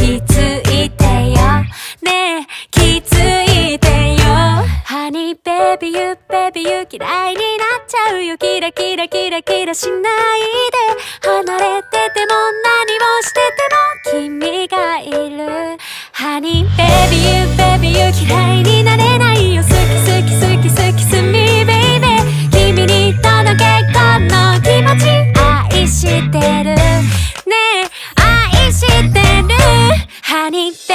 気づいてよねえ気づいてよ Honey baby you baby you 嫌いになっちゃうよキラキラキラキラしないで離れてても何をしてても君がいる Honey baby you baby you 嫌いになれないよ好き好き好き好きすみ baby 君に届けこの気持ち愛してるねえ愛してる Honey baby